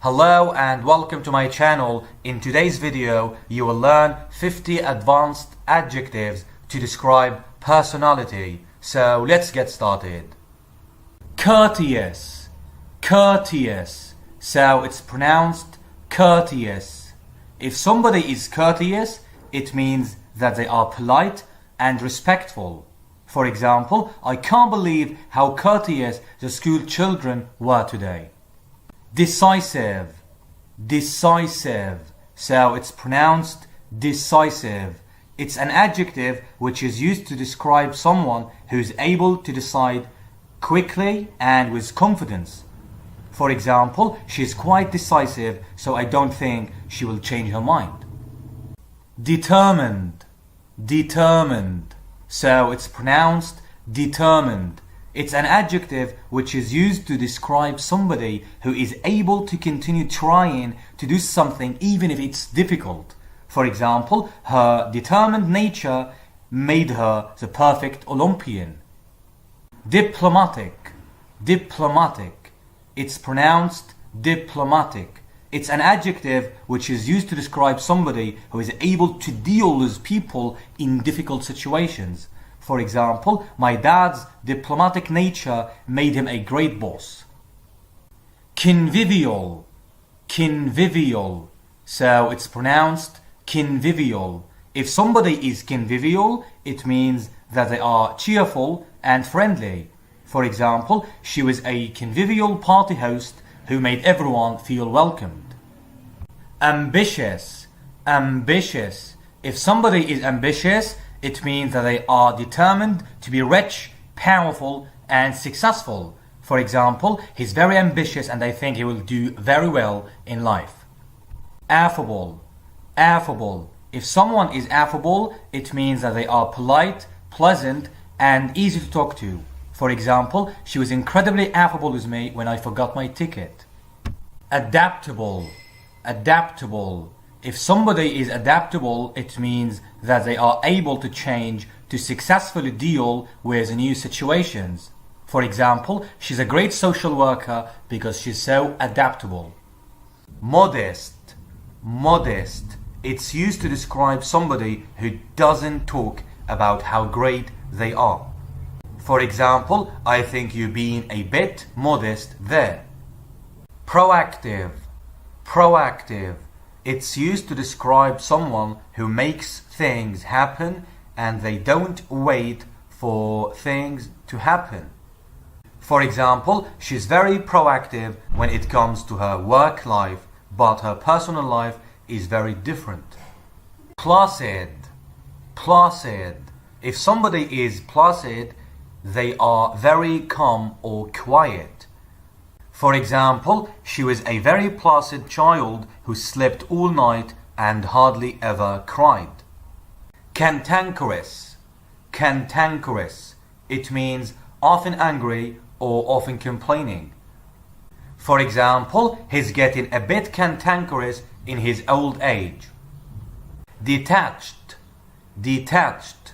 Hello and welcome to my channel. In today's video, you will learn 50 advanced adjectives to describe personality. So let's get started. Courteous, courteous. So it's pronounced courteous. If somebody is courteous, it means that they are polite and respectful. For example, I can't believe how courteous the school children were today. Decisive, decisive. So it's pronounced decisive. It's an adjective which is used to describe someone who is able to decide quickly and with confidence. For example, she is quite decisive, so I don't think she will change her mind. Determined, determined. So it's pronounced determined. It's an adjective which is used to describe somebody who is able to continue trying to do something even if it's difficult. For example, her determined nature made her the perfect Olympian. Diplomatic, diplomatic. It's pronounced diplomatic. It's an adjective which is used to describe somebody who is able to deal with people in difficult situations. For example, my dad's diplomatic nature made him a great boss. Convivial, convivial. So it's pronounced convivial. If somebody is convivial, it means that they are cheerful and friendly. For example, she was a convivial party host who made everyone feel welcomed. Ambitious, ambitious. If somebody is ambitious, it means that they are determined to be rich, powerful, and successful. For example, he's very ambitious and I think he will do very well in life. Affable, affable. If someone is affable, it means that they are polite, pleasant, and easy to talk to. For example, she was incredibly affable with me when I forgot my ticket. Adaptable, adaptable. If somebody is adaptable, it means that they are able to change to successfully deal with new situations. For example, she's a great social worker because she's so adaptable. Modest, modest. It's used to describe somebody who doesn't talk about how great they are. For example, I think you're being a bit modest there. Proactive, proactive. It's used to describe someone who makes things happen and they don't wait for things to happen. For example, she's very proactive when it comes to her work life, but her personal life is very different. Placid, placid. If somebody is placid, they are very calm or quiet. For example, she was a very placid child who slept all night and hardly ever cried. Cantankerous, cantankerous. It means often angry or often complaining. For example, he's getting a bit cantankerous in his old age. Detached, detached.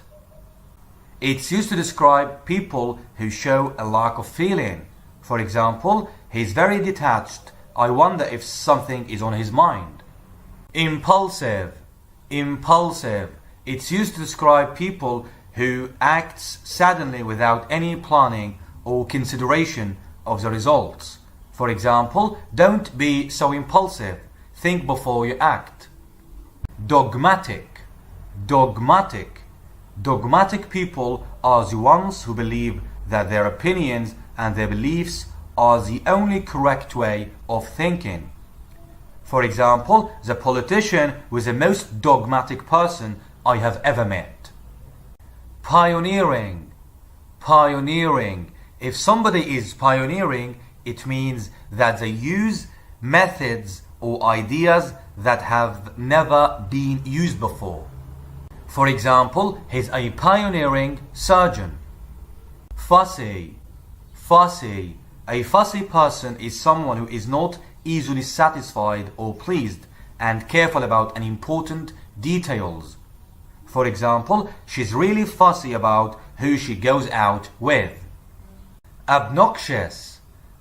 It's used to describe people who show a lack of feeling. For example, he's very detached. I wonder if something is on his mind. Impulsive, impulsive. It's used to describe people who acts suddenly without any planning or consideration of the results. For example, don't be so impulsive. Think before you act. Dogmatic, dogmatic. Dogmatic people are the ones who believe that their opinions and their beliefs are the only correct way of thinking. For example, the politician was the most dogmatic person I have ever met. Pioneering, pioneering. If somebody is pioneering, it means that they use methods or ideas that have never been used before. For example, he's a pioneering surgeon. Fussy, fussy. A fussy person is someone who is not easily satisfied or pleased and careful about important details. For example, she's really fussy about who she goes out with. Obnoxious,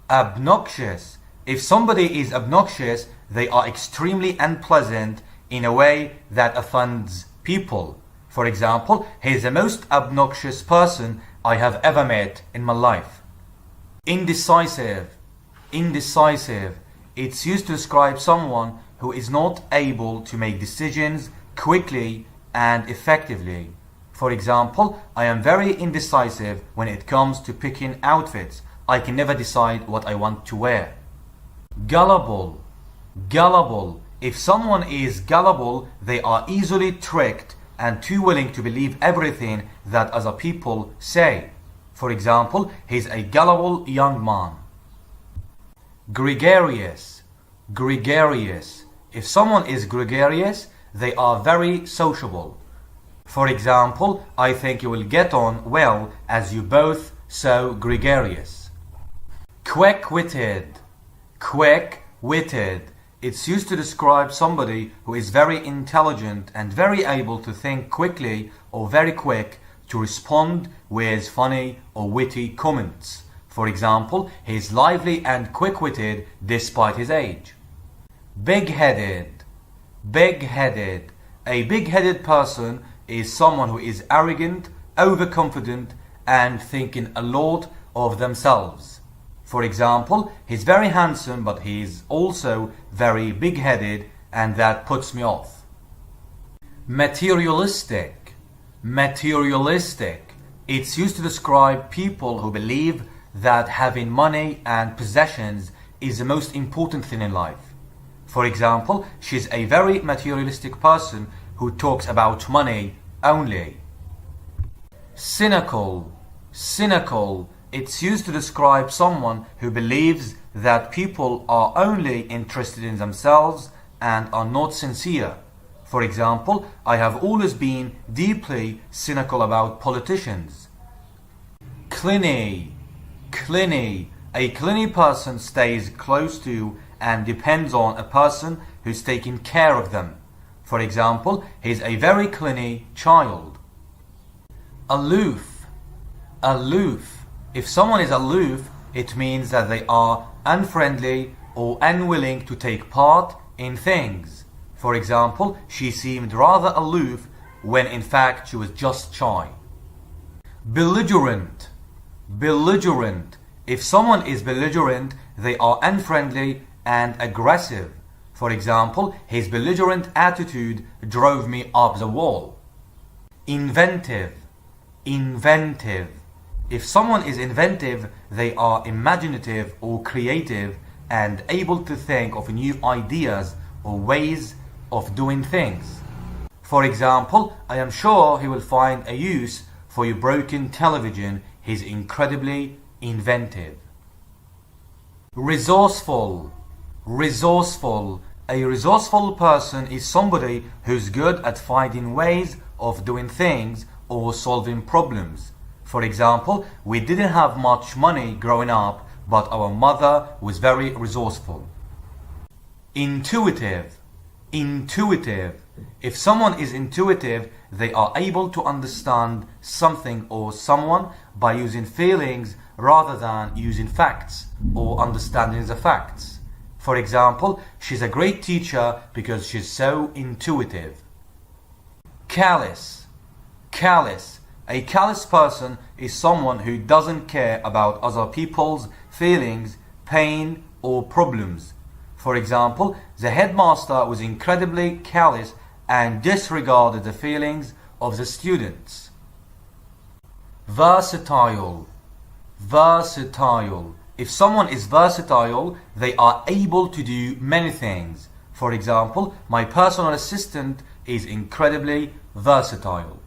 obnoxious. If somebody is obnoxious, they are extremely unpleasant in a way that offends people. For example, he is the most obnoxious person I have ever met in my life. Indecisive. Indecisive. It's used to describe someone who is not able to make decisions quickly and effectively. For example, I am very indecisive when it comes to picking outfits. I can never decide what I want to wear. Gullible. Gullible. If someone is gullible, they are easily tricked and too willing to believe everything that other people say. For example, he's a gullible young man. Gregarious. Gregarious. If someone is gregarious, they are very sociable. For example, I think you will get on well as you both so gregarious. Quickwitted. Quick-witted. It's used to describe somebody who is very intelligent and very able to think quickly or very quick to respond with funny or witty comments. For example, he is lively and quick-witted despite his age. Bigheaded. Bigheaded. A big-headed person is someone who is arrogant, overconfident, and thinking a lot of themselves. For example, he's very handsome, but he's also very big-headed, and that puts me off. Materialistic. Materialistic. It's used to describe people who believe that having money and possessions is the most important thing in life. For example, she's a very materialistic person who talks about money only. Cynical. Cynical. It's used to describe someone who believes that people are only interested in themselves and are not sincere. For example, I have always been deeply cynical about politicians. Clingy. Clingy. A clingy person stays close to and depends on a person who's taking care of them. For example, he's a very clingy child. Aloof. Aloof. If someone is aloof, it means that they are unfriendly or unwilling to take part in things. For example, she seemed rather aloof when in fact she was just shy. Belligerent. Belligerent. If someone is belligerent, they are unfriendly and aggressive. For example, his belligerent attitude drove me up the wall. Inventive. Inventive. If someone is inventive, they are imaginative or creative and able to think of new ideas or ways of doing things. For example, I am sure he will find a use for your broken television. He's incredibly inventive. Resourceful. Resourceful. A resourceful person is somebody who's good at finding ways of doing things or solving problems. For example, we didn't have much money growing up, but our mother was very resourceful. Intuitive. Intuitive. If someone is intuitive, they are able to understand something or someone by using feelings rather than using facts or understanding the facts. For example, she's a great teacher because she's so intuitive. Callous. Callous. A callous person is someone who doesn't care about other people's feelings, pain, or problems. For example, the headmaster was incredibly callous and disregarded the feelings of the students. Versatile. Versatile. If someone is versatile, they are able to do many things. For example, my personal assistant is incredibly versatile.